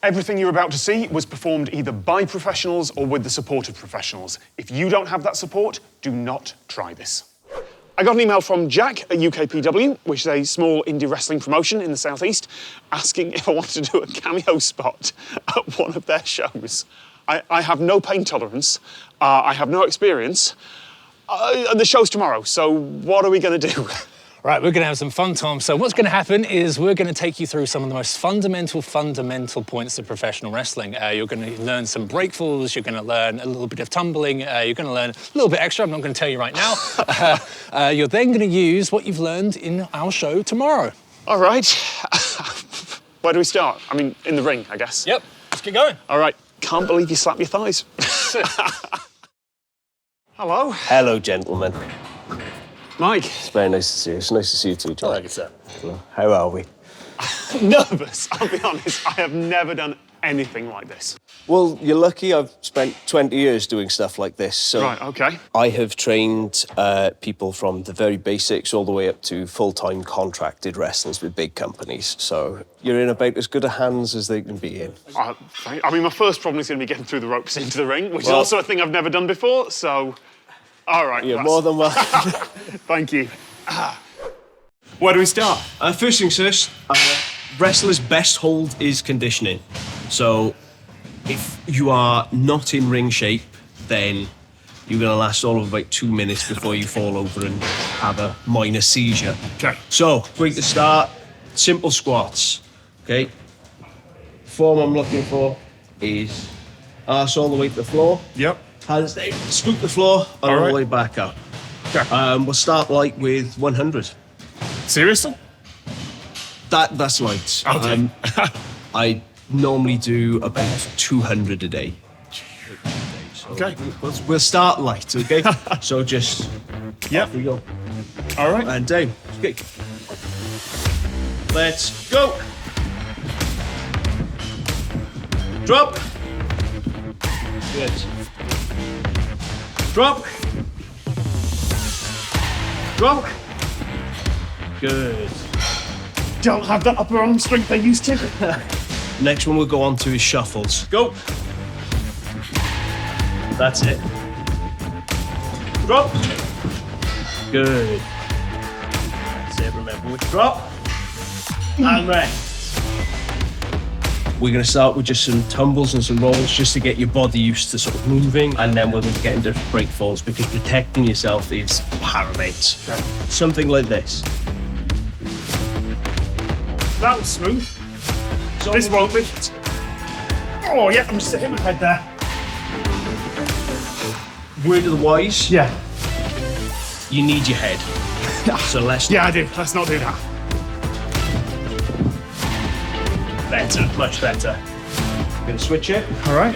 Everything you're about to see was performed either by professionals or with the support of professionals. If you don't have that support, do not try this. I got an email from Jack at UKPW, which is a small indie wrestling promotion in the southeast, asking if I wanted to do a cameo spot at one of their shows. I have no pain tolerance, I have no experience, and the show's tomorrow, so what are we going to do? Right, we're going to have some fun, Tom. So what's going to happen is we're going to take you through some of the most fundamental points of professional wrestling. You're going to learn some break falls, you're going to learn a little bit of tumbling, you're going to learn a little bit extra, I'm not going to tell you right now. You're then going to use what you've learned in our show tomorrow. All right. Where do we start? I mean, in the ring, I guess. Yep, let's get going. All right. Can't believe you slapped your thighs. Hello. Hello, gentlemen. Mike. It's very nice to see you. It's nice to see you too, John. Thank you, sir. How are we? Nervous, I'll be honest. I have never done anything like this. Well, you're lucky. I've spent 20 years doing stuff like this. So Right, OK. I have trained people from the very basics all the way up to full-time contracted wrestlers with big companies. So you're in about as good a hands as they can be in. I mean, my first problem is going to be getting through the ropes into the ring, which is also a thing I've never done before, so... All right. You're more than welcome. Thank you. Where do we start? First things first, wrestler's best hold is conditioning. So if you are not in ring shape, then you're going to last all of about 2 minutes before you fall over and have a minor seizure. OK. So, quick to start, simple squats, OK? Form I'm looking for is arse all the way to the floor. Yep. Hands down, scoop the floor, and all the way back up. OK. We'll start light with 100. Seriously? That's light. OK. I normally do about 200 a day. So OK. We'll start light, OK? So just... Yep. Off we go. All right. And down. Okay. Let's go. Drop. Good. Drop. Drop. Good. Don't have that upper arm strength I used to. Next one we'll go on to is shuffles. Go. That's it. Drop. Good. That's it, remember. Drop. And rest. We're going to start with just some tumbles and some rolls just to get your body used to sort of moving, and then we're going to get into break falls because protecting yourself is paramount. Okay. Something like this. That was smooth. So this won't be. Oh, yeah, I'm just hitting my head there. Word of the wise. Yeah. You need your head. So let's... Yeah, I do. Let's not do that. Better, much better. I'm going to switch it. All right.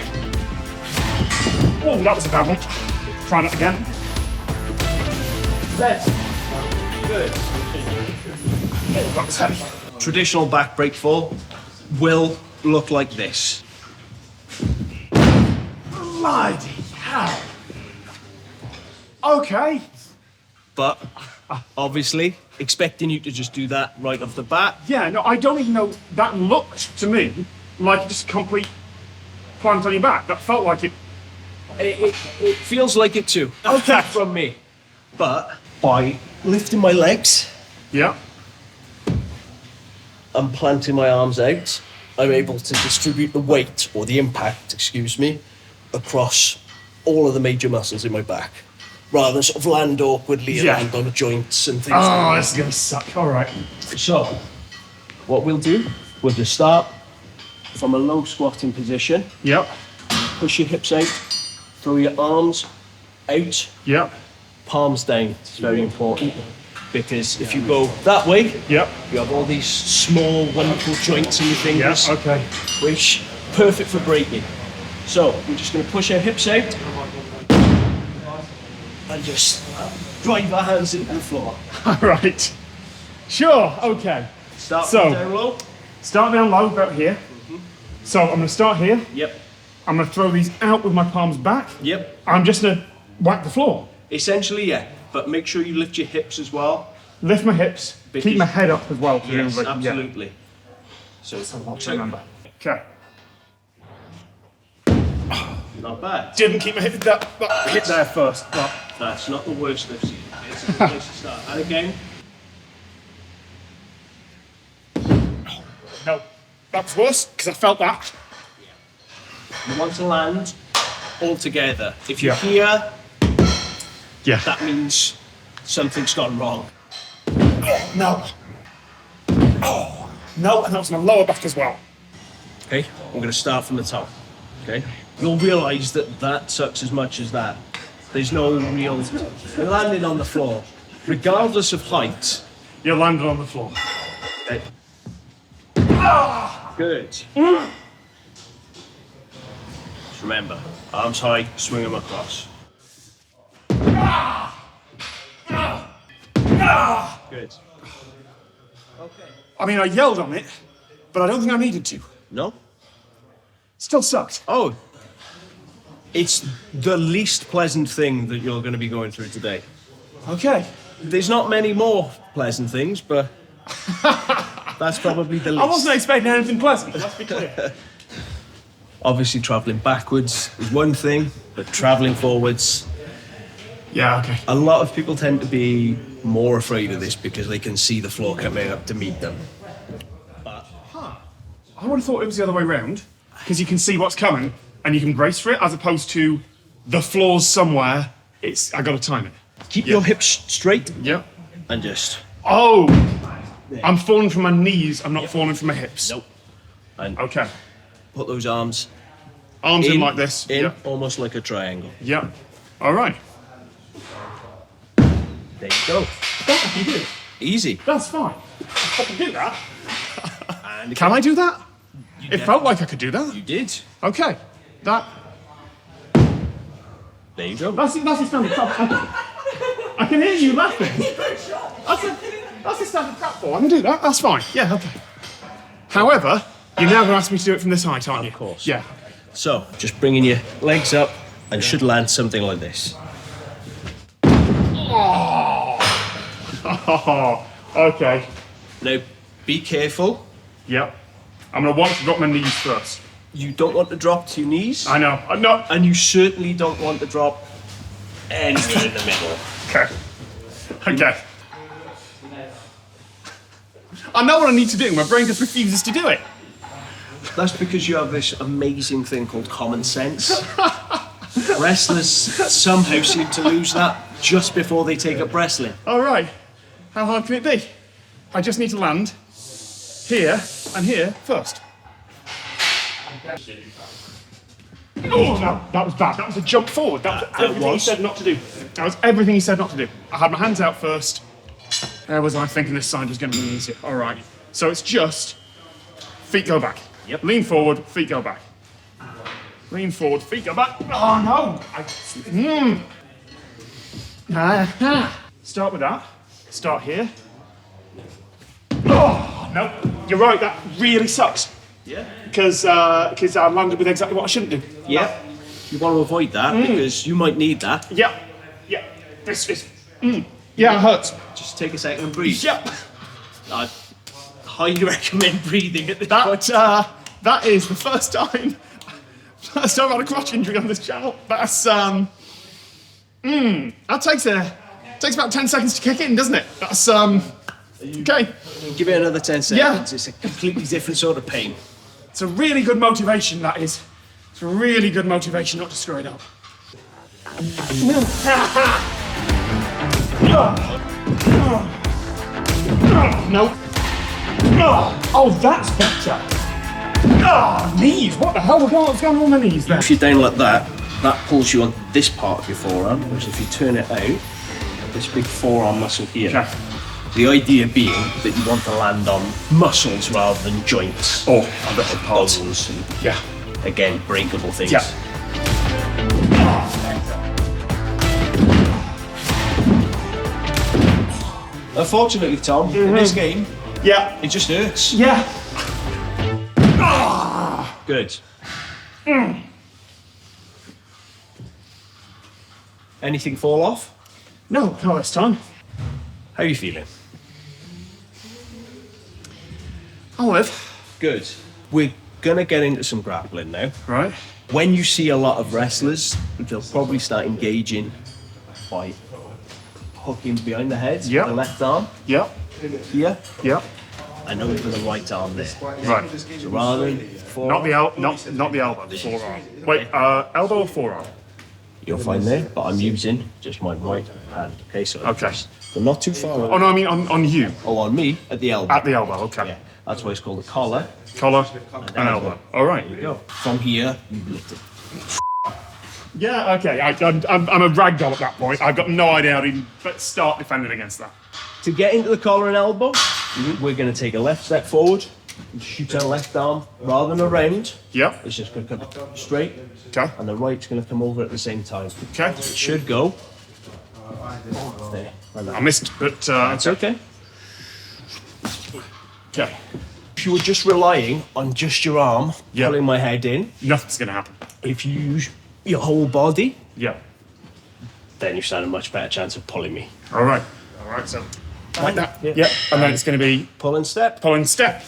Oh, that was a bad one. Try that again. Left. Good. Oh, that was heavy. Traditional back break fall will look like this. Bloody hell. Okay. But obviously, expecting you to just do that right off the bat. Yeah, no, I don't even know. That looked to me like just complete plant on your back. That felt like it. It feels like it too. Okay. From me. But by lifting my legs Yeah. and planting my arms out, I'm able to distribute the weight, or the impact, excuse me, across all of the major muscles in my back, rather than sort of land awkwardly and land on joints and things Oh, like this is going to suck. All right. that. So, what we'll do, we'll just start from a low squatting position. Yep. Push your hips out, throw your arms out, Yep. palms down. It's very important, because if you go that way, Yep. you have all these small, wonderful joints in your fingers, Yeah, okay. which perfect for breaking. So we're just going to push our hips out and just drive our hands into the floor. All right. Sure, okay. Start So- down low. Start down low, about here. So I'm going to start here. Yep. I'm going to throw these out with my palms back. Yep. I'm just going to whack the floor. Essentially, yeah. But make sure you lift your hips as well. Lift my hips. Because- Keep my head up as well. Yes, presumably. absolutely. So Yeah. So remember. Okay. Not bad. Didn't keep my hit, that hit there first. But That's not the worst I've seen. It's a good place to start. And again. no, that was worse because I felt that. You want to land all together. If you're Yeah. here, that means something's gone wrong. Oh, no. Oh, no, and that was my lower back as well. Okay, I'm going to start from the top. Okay, you'll realise that that sucks as much as that. There's no real. You're landing on the floor, regardless of height. You landed on the floor. Okay. Good. Just remember, arms high, swing them across. Good. Okay. I mean, I yelled on it, but I don't think I needed to. No? Still sucked. Oh. It's the least pleasant thing that you're going to be going through today. Okay. There's not many more pleasant things, but that's probably the least. I wasn't expecting anything pleasant, let's be clear. Obviously, travelling backwards is one thing, but travelling forwards, Yeah, okay. a lot of people tend to be more afraid of this because they can see the floor coming up to meet them. I would have thought it was the other way round, because you can see what's coming and you can brace for it, as opposed to the floor's somewhere. I got to time it. Keep your hips straight Yep. and just. Oh, I'm falling from my knees. I'm not falling from my hips. Nope. And Okay. put those arms Arms in like this. in Yep. almost like a triangle. Yep. All right. There you go. That you do. Easy. That's fine. I can do that. And Can I do that? It felt like I could do that. you did. Okay. That. There you go. That's a standard trap. I can hear you laughing. That's a standard trap ball. I can do that. That's fine. Yeah. Okay. However, you're now going to ask me to do it from this height, aren't you? Of course. Yeah. So, just bringing your legs up and should land something like this. Oh. Okay. Now, be careful. Yep. I'm going to want to drop my knees first. You don't want to drop to your knees. I know. I'm not. And you certainly don't want to drop anywhere in the middle. Okay. Okay. I know what I need to do. My brain just refuses to do it. That's because you have this amazing thing called common sense. Wrestlers somehow seem to lose that just before they take up wrestling. All right. How hard can it be? I just need to land here and here first. Oh, no, that was bad. That was a jump forward. That was everything he said not to do. That was everything he said not to do. I had my hands out first. Where was I thinking this side was going to be easier? All right. So it's just feet go back. Yep. Lean forward, feet go back. Lean forward, feet go back. Oh, no. Start with that. Start here. Oh, no. You're right. That really sucks. Yeah. Because I landed with exactly what I shouldn't do. Yeah. You want to avoid that because you might need that. Yeah. Yeah. This is. Yeah, it hurts. Just take a second and breathe. Yep. I highly recommend breathing at this point. That is the first time I've had a crotch injury on this channel. That's that takes about 10 seconds to kick in, doesn't it? That's okay. Give it another 10 seconds. Yeah. It's a completely different sort of pain. It's a really good motivation, that is. It's a really good motivation not to screw it up. No. Oh, that's better. Knees. What the hell was going on with my knees there? If you're down like that, that pulls you on this part of your forearm, whereas if you turn it out, this big forearm muscle here. Okay. The idea being that you want to land on muscles rather than joints. Or little parts. And, yeah. again, breakable things. Yeah. Unfortunately, Tom, in this game, Yeah. it just hurts. Yeah. Good. Anything fall off? No, not this time. How are you feeling? I'll live. Good. We're gonna get into some grappling now. Right. When you see a lot of wrestlers, they'll probably start engaging by hooking behind the head, Yep. the left arm Yep. here, Yep. and over the right arm there. Right. So rather than Not the elbow. The forearm. Wait. Elbow or forearm? you'll find there, but I'm using just my right hand. Okay, so Okay. so not too far. Oh no, I mean on you. Oh, on me at the elbow. At the elbow. Okay. Yeah, that's why it's called a collar. Collar and elbow. All right. There you go. From here, you lift it. Yeah. Okay. I'm a ragdoll at that point. I've got no idea how to even start defending against that. To get into the collar and elbow, we're going to take a left step forward and shoot our left arm rather than around. Yep. It's just going to come straight, Okay. and the right's going to come over at the same time. Okay. It should go there. I missed, but That's okay. okay. If you were just relying on just your arm Yeah. pulling my head in, Nothing's gonna happen. if you use your whole body, Yeah. then you stand a much better chance of pulling me. All right. All right. So like that. Yeah. Yep. And then it's gonna be Pull and step. pull and step.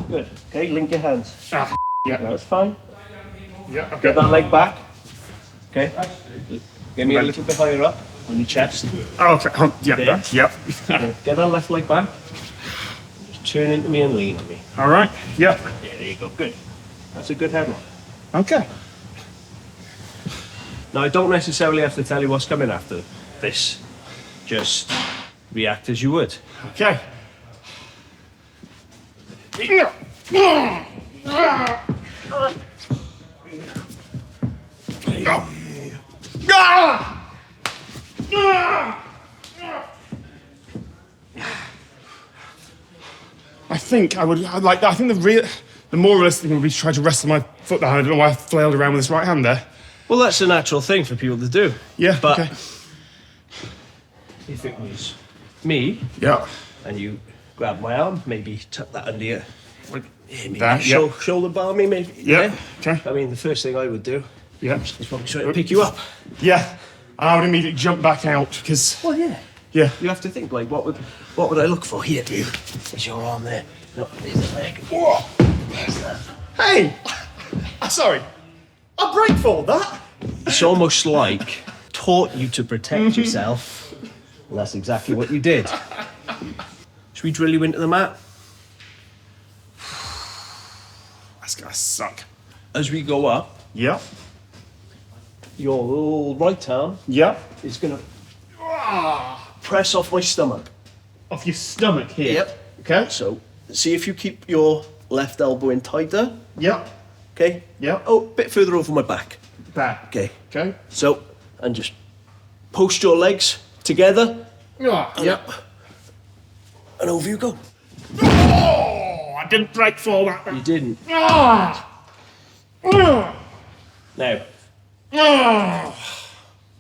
Good. Okay, link your hands. Ah. Yeah. That's fine. Yeah. Okay. Get that leg back. Okay. Get me a little bit higher up on your chest. Oh, okay. Yeah. There. Yep. Get that left leg back. Just turn into me and lean on me. All right. Yep. Yeah, there you go. Good. That's a good headlock. Okay. Now, I don't necessarily have to tell you what's coming after this. Just react as you would. Okay. I think I would like. I think the more realistic thing would be to try to wrestle my foot down. I don't know why I flailed around with this right hand there. Well, that's a natural thing for people to do. Yeah. But Okay. if it was me Yeah. and you grab my arm, maybe tuck that under your maybe That, yeah. shoulder bar me, maybe. Yeah. Okay. I mean, the first thing I would do Yeah. is probably try to pick you up. Yeah. I would immediately jump back out because. Well, yeah. Yeah. You have to think, like, what would I look for here, dude? Is your arm there? No, there's the leg. Whoa. Hey. Sorry. I break fall that. It's almost like taught you to protect yourself, and that's exactly what you did. Should we drill you into the mat? That's gonna suck. As we go up, Yep. your little right arm Yep. is gonna press off my stomach. Off your stomach here. Yep. Okay. So, see if you keep your left elbow in tighter. Yep. Okay? Yep. Oh, a bit further over my back. There. Okay. Okay. So, and just post your legs together, Yep. and over you go. Oh, I didn't break fall that. You didn't. Ah. Ah. Now, Ah.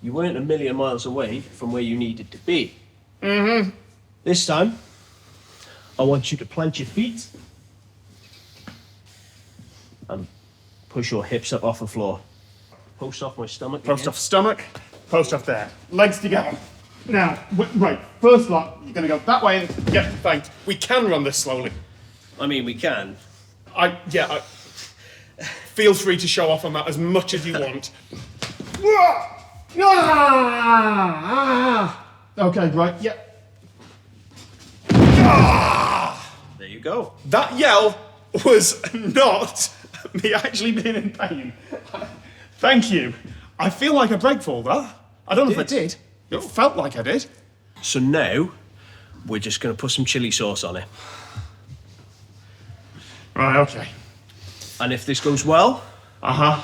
you weren't a million miles away from where you needed to be. Mm-hmm. This time, I want you to plant your feet and push your hips up off the floor. Post off my stomach. Post again. off stomach. Post off there. Legs together. Now, right. First lot, you're gonna go that way and get banked. We can run this slowly. I mean, we can. Feel free to show off on that as much as you want. Okay, right. Yeah. There you go. That yell was not me actually being in pain. Thank you. I feel like I break fall that. I don't know if I did. It felt like I did. So now, we're just going to put some chili sauce on it. Right, okay. And if this goes well, Uh-huh.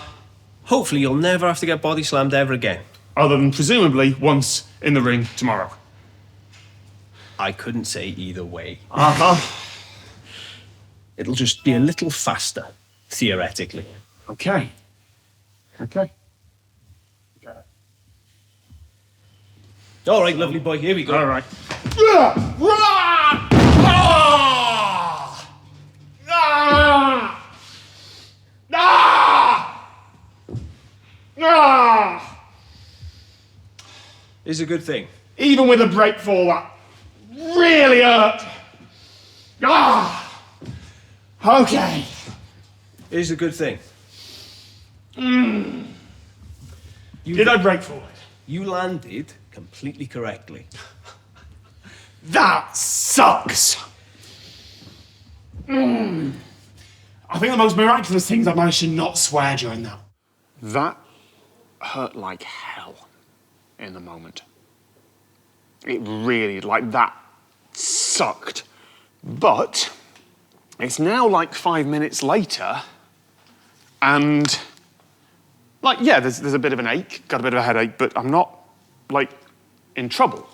hopefully you'll never have to get body slammed ever again. Other than presumably once in the ring tomorrow. I couldn't say either way. Uh-huh. It'll just be a little faster, theoretically. Okay. Okay. All right, lovely boy, here we go. All right. It's a good thing. Even with a break fall, that really hurt. Ah! Okay. Here's a good thing. Did I break forward? You landed completely correctly. That sucks. I think the most miraculous thing is I managed to not swear during that. That hurt like hell in the moment. It really, like, that sucked. But it's now like 5 minutes later, and, like, yeah, there's a bit of an ache, got a bit of a headache, but I'm not, like, in trouble.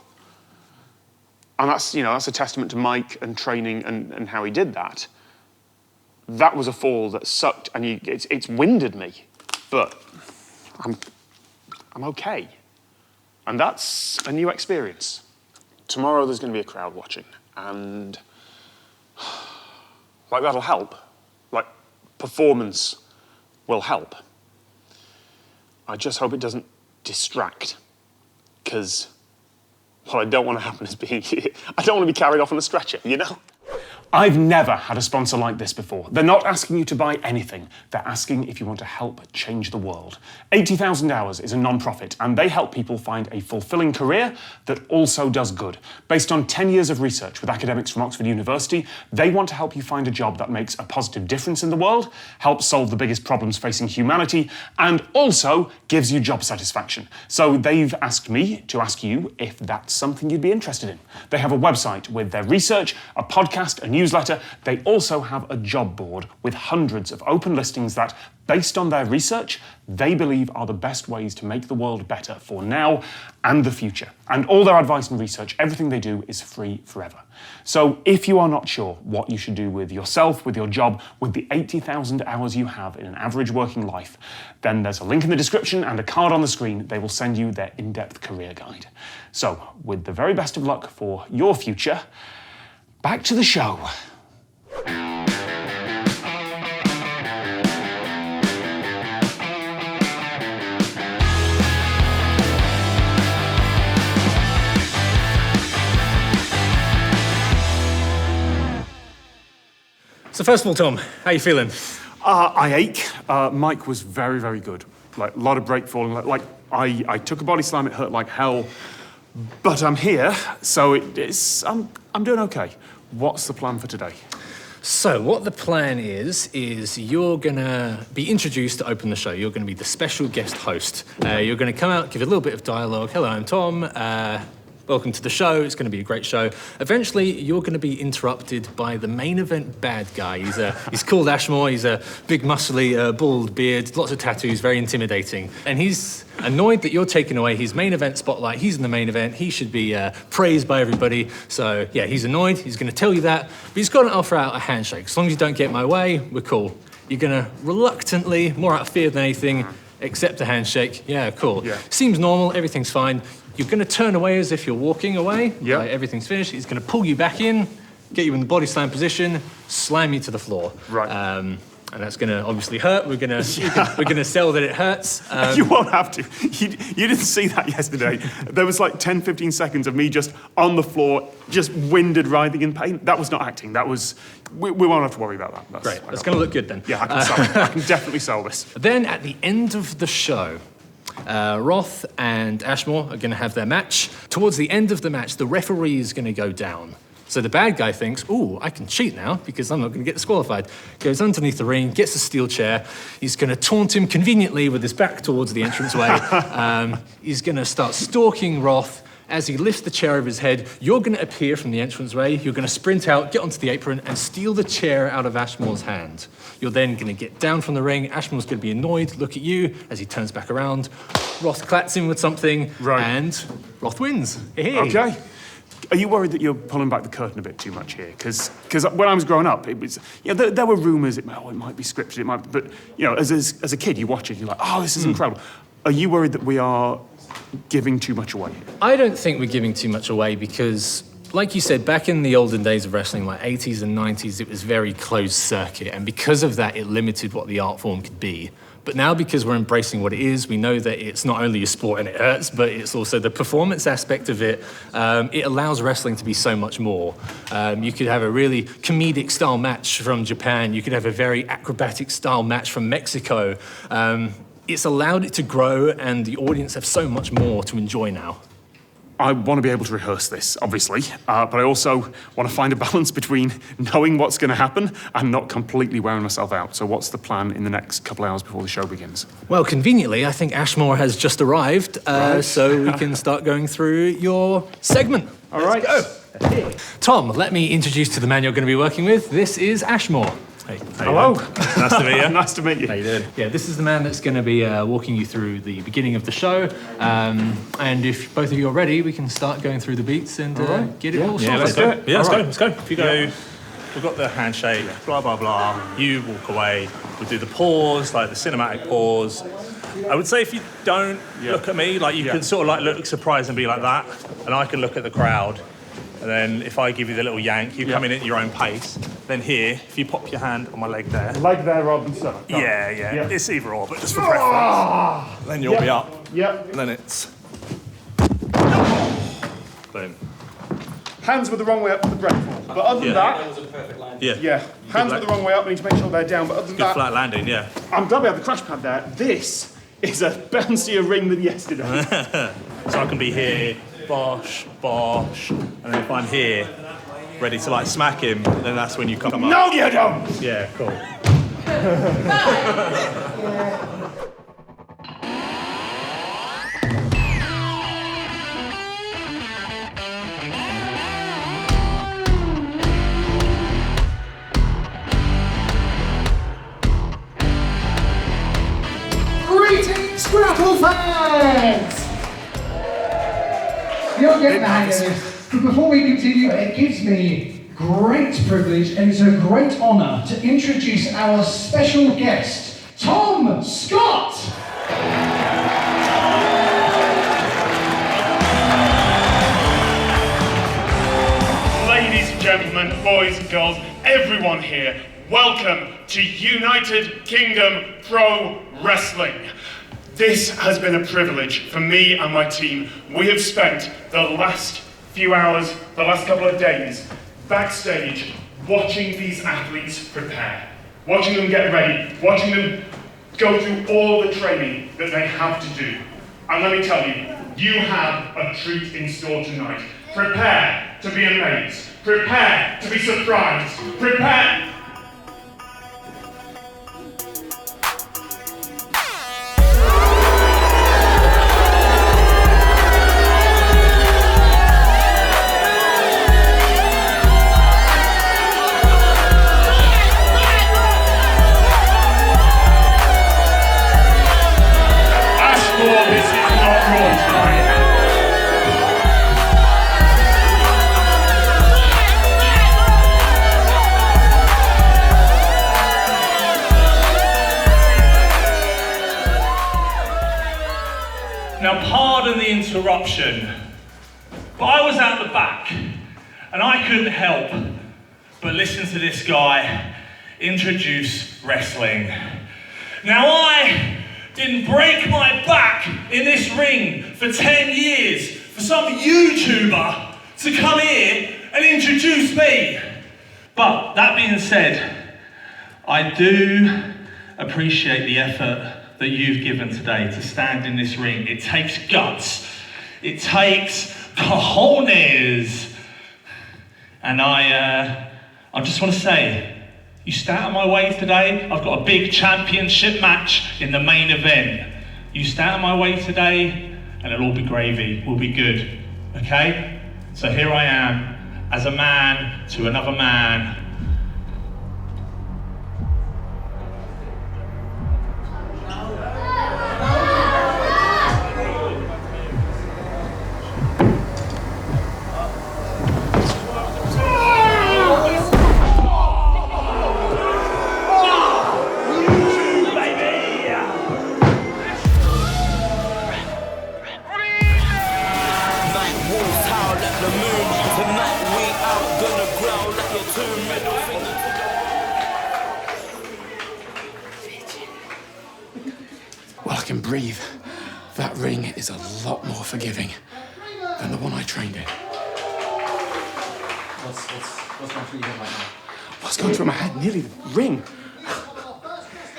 And that's, you know, that's a testament to Mike and training and how he did that. That was a fall that sucked, and it's winded me, but I'm okay. And that's a new experience. Tomorrow there's going to be a crowd watching, and like, that'll help. Like, performance will help. I just hope it doesn't distract, because what I don't want to happen is I don't want to be carried off on a stretcher, you know? I've never had a sponsor like this before. They're not asking you to buy anything. They're asking if you want to help change the world. 80,000 Hours is a non-profit, and they help people find a fulfilling career that also does good. Based on 10 years of research with academics from Oxford University, they want to help you find a job that makes a positive difference in the world, helps solve the biggest problems facing humanity, and also gives you job satisfaction. So they've asked me to ask you if that's something you'd be interested in. They have a website with their research, a podcast, a newsletter. They also have a job board with hundreds of open listings that, based on their research, they believe are the best ways to make the world better for now and the future. And all their advice and research, everything they do, is free forever. So if you are not sure what you should do with yourself, with your job, with the 80,000 hours you have in an average working life, then there's a link in the description and a card on the screen. They will send you their in-depth career guide. So, with the very best of luck for your future, back to the show. So first of all, Tom, how you feeling? I ache. Mike was very, very good. Like, a lot of break falling. I took a body slam, it hurt like hell. But I'm here, so I'm doing okay. What's the plan for today? So what the plan is you're gonna be introduced to open the show. You're gonna be the special guest host. You're gonna come out, give a little bit of dialogue. Hello, I'm Tom. Welcome to the show. It's going to be a great show. Eventually, you're going to be interrupted by the main event bad guy. He's called Ashmore. He's a big, muscly, bald beard, lots of tattoos, very intimidating. And he's annoyed that you're taking away his main event spotlight. He's in the main event. He should be praised by everybody. So, yeah, he's annoyed. He's going to tell you that. But he's going to offer out a handshake. As long as you don't get my way, we're cool. You're going to reluctantly, more out of fear than anything, accept a handshake. Yeah, cool. Yeah. Seems normal. Everything's fine. You're going to turn away as if you're walking away. Yeah. Like, everything's finished. He's going to pull you back in, get you in the body slam position, slam you to the floor. Right. And that's going to obviously hurt. We're going to sell that it hurts. You won't have to. You didn't see that yesterday. There was like 10, 15 seconds of me just on the floor, just winded, writhing in pain. That was not acting. That was... We won't have to worry about that. Great. That's going to look good then. Yeah, I can sell it. I can definitely sell this. Then at the end of the show, Roth and Ashmore are going to have their match. Towards the end of the match, the referee is going to go down. So the bad guy thinks, ooh, I can cheat now because I'm not going to get disqualified. Goes underneath the ring, gets a steel chair. He's going to taunt him conveniently with his back towards the entranceway. He's going to start stalking Roth. As he lifts the chair over his head, you're going to appear from the entranceway. You're going to sprint out, get onto the apron, and steal the chair out of Ashmore's hand. You're then going to get down from the ring. Ashmore's going to be annoyed, look at you as he turns back around. Roth clats him with something, right. And Roth wins. Hey. Okay. Are you worried that you're pulling back the curtain a bit too much here? Because when I was growing up, it was, you know, there were rumours, it might be scripted, but, you know, as a kid, you watch it, you're like, oh, this is incredible. Are you worried that we are giving too much away? I don't think we're giving too much away because Like you said, back in the olden days of wrestling, like 80s and 90s, it was very closed circuit. And because of that, it limited what the art form could be. But now, because we're embracing what it is, we know that it's not only a sport and it hurts, but it's also the performance aspect of it. It allows wrestling to be so much more. You could have a really comedic style match from Japan. You could have a very acrobatic style match from Mexico. It's allowed it to grow, and the audience have so much more to enjoy now. I want to be able to rehearse this, obviously, but I also want to find a balance between knowing what's going to happen and not completely wearing myself out. So what's the plan in the next couple of hours before the show begins? Well, conveniently, I think Ashmore has just arrived, so we can start going through your segment. All right. Let's go. Tom, let me introduce to the man you're going to be working with. This is Ashmore. Hey, Hello. Nice to meet you. Nice to meet you. How you doing? Yeah, this is the man that's going to be walking you through the beginning of the show. And if both of you are ready, we can start going through the beats and get it all sorted. Let's do it. Yeah, let's go. If you go, Yeah. we've got the handshake, blah, blah, blah. You walk away. We do the pause, like the cinematic pause. I would say if you don't look at me, like you can sort of like look surprised and be like that. And I can look at the crowd. And then if I give you the little yank, you come in at your own pace. Then here, if you pop your hand on my leg there. Leg there rather than stomach. Yeah. It's either or, but just for preference. Then you'll be up. Yep. And then it's... Boom. Hands were the wrong way up for the breakfall. But other than that... Yeah. Hands were the wrong way up. We need to make sure they're down. But other than Good that... flat landing, yeah. I'm glad we have the crash pad there. This is a bouncier ring than yesterday. So I can be here, bosh, bosh, and then if I'm here, ready to like smack him, then that's when you come up. No, you don't! Yeah, cool. Greetings, Grapple fans! You're getting the hang of this. But before we continue, it gives me great privilege and it's a great honour to introduce our special guest, Tom Scott! Ladies and gentlemen, boys and girls, everyone here, welcome to United Kingdom Pro Wrestling. This has been a privilege for me and my team. We have spent the last few hours, the last couple of days, backstage, watching these athletes prepare, watching them get ready, watching them go through all the training that they have to do. And let me tell you, you have a treat in store tonight. Prepare to be amazed. Prepare to be surprised. Prepare. Now, pardon the interruption, but I was out the back and I couldn't help but listen to this guy introduce wrestling. Now, I didn't break my back in this ring for 10 years for some YouTuber to come here and introduce me. But that being said, I do appreciate the effort that you've given today to stand in this ring. It takes guts. It takes cojones. And I just want to say, you stay out of my way today. I've got a big championship match in the main event. You stay out of my way today, and it'll all be gravy. We'll be good, okay? So here I am, as a man to another man. Night wolves howl at the moon tonight. Well, I can breathe. That ring is a lot more forgiving than the one I trained in. What's going through your head right now? What's going through my head? Nearly the ring.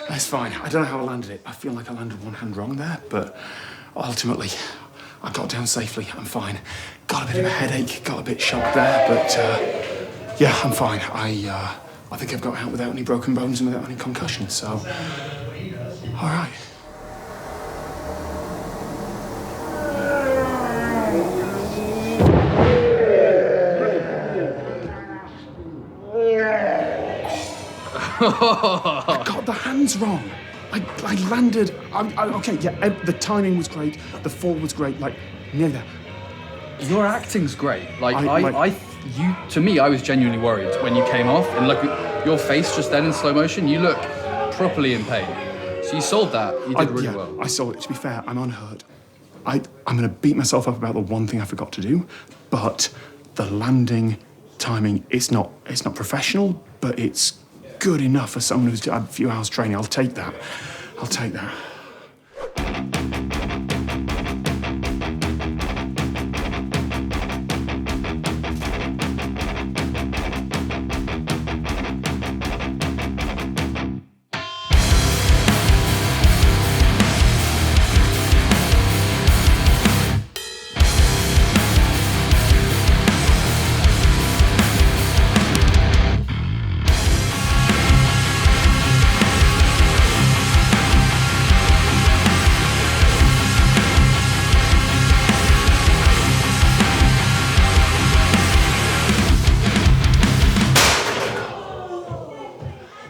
That's fine. I don't know how I landed it. I feel like I landed one hand wrong there, but ultimately, I got down safely. I'm fine. Got a bit of a headache, got a bit shocked there, but yeah, I'm fine. I think I've got out without any broken bones and without any concussions, so all right. I got the hands wrong. I landed. Okay, yeah. The timing was great. The fall was great. Like near that. Your acting's great. To me, I was genuinely worried when you came off, and look at your face just then in slow motion. You look properly in pain. So you sold that. You did really well. I sold it. To be fair, I'm unhurt. I'm going to beat myself up about the one thing I forgot to do, but the landing timing. It's not professional, but it's good enough for someone who's had a few hours training. I'll take that. I'll take that.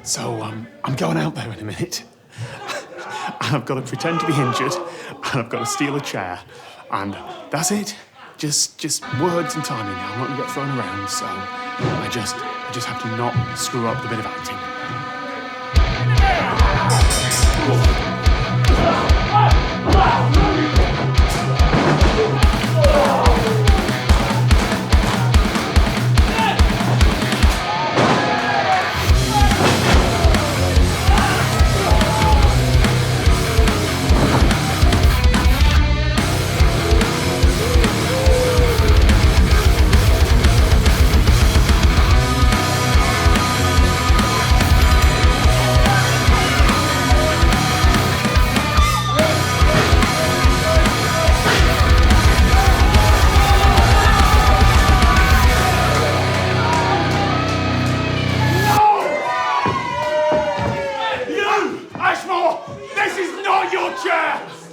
So, I'm going out there in a minute, and I've got to pretend to be injured, and I've got to steal a chair, and that's it. Just words and timing. I'm not going to get thrown around, so I just have to not screw up the bit of acting.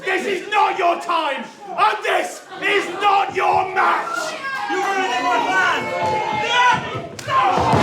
This is not your time, and this is not your match! You're ruining my plan!